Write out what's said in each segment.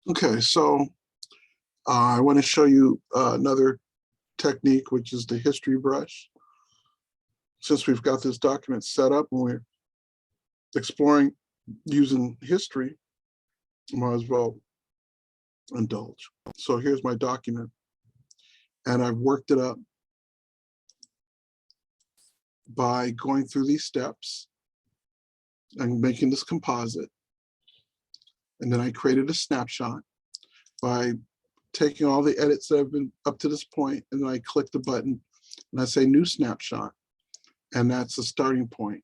Okay, so I want to show you another technique, which is the history brush. Since we've got this document set up and we're exploring using history, might as well indulge. So here's my document, and I've worked it up by going through these steps and making this composite. And then I created a snapshot by taking all the edits that have been up to this point, and then I click the button and I say new snapshot, and that's the starting point.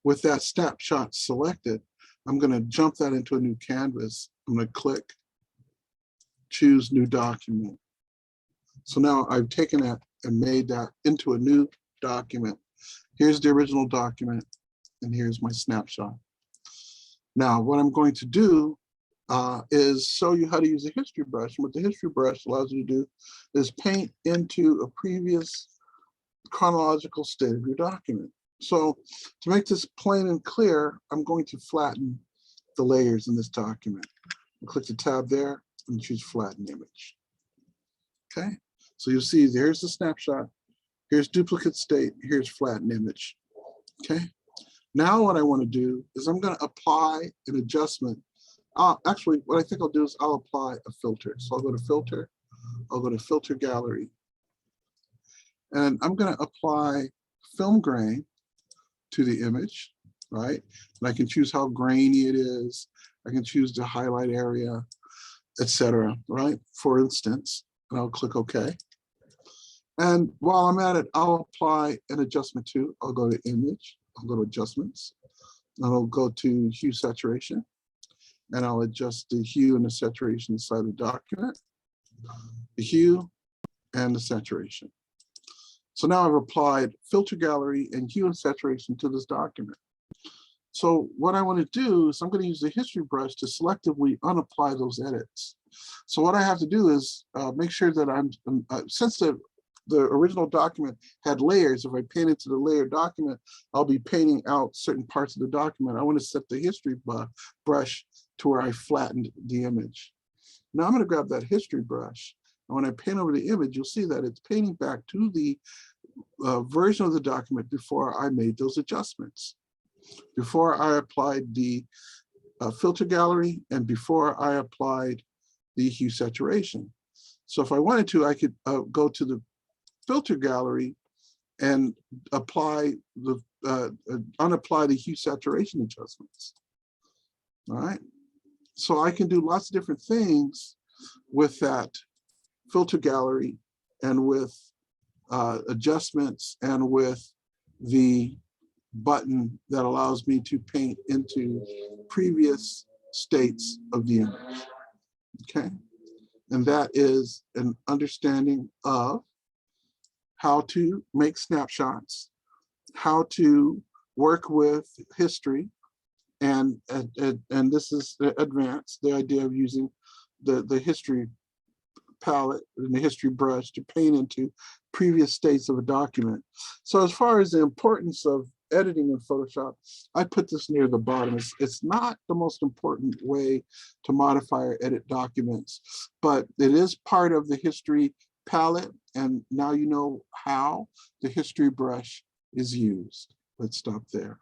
With that snapshot selected, I'm going to jump that into a new canvas. I'm going to click, choose new document. So now I've taken that and made that into a new document. Here's the original document, and here's my snapshot. Now, what I'm going to do is show you how to use a history brush. And what the history brush allows you to do is paint into a previous chronological state of your document. So to make this plain and clear, I'm going to flatten the layers in this document. I'll click the tab there and choose flatten image. Okay, so you'll see there's the snapshot, here's duplicate state, here's flatten image. Okay, now what I want to do is I'm going to apply an adjustment. Actually, what I think I'll do is I'll apply a filter. So I'll go to filter, I'll go to filter gallery, and I'm going to apply film grain to the image, right? And I can choose how grainy it is. I can choose the highlight area, etc. Right? For instance, and I'll click OK. And while I'm at it, I'll apply an adjustment to. I'll go to image, I'll go to adjustments, and I'll go to hue saturation, and I'll adjust the hue and the saturation inside the document, the hue and the saturation. So now I've applied filter gallery and hue and saturation to this document. So what I want to do is I'm going to use the history brush to selectively unapply those edits. So what I have to do is make sure that I'm, since the original document had layers, if I paint into the layer document, I'll be painting out certain parts of the document. I want to set the history brush to where I flattened the image. Now I'm going to grab that history brush, and when I paint over the image, you'll see that it's painting back to the version of the document before I made those adjustments, before I applied the filter gallery and before I applied the hue saturation. So if I wanted to, I could go to the filter gallery and apply the unapply the hue saturation adjustments. All right, so I can do lots of different things with that filter gallery and with adjustments and with the button that allows me to paint into previous states of the image. Okay, and that is an understanding of how to make snapshots, how to work with history, and this is advanced, the idea of using the history palette and the history brush to paint into previous states of a document. So as far as the importance of editing in Photoshop, I put this near the bottom. It's not the most important way to modify or edit documents, but it is part of the history palette, and now you know how the history brush is used. Let's stop there.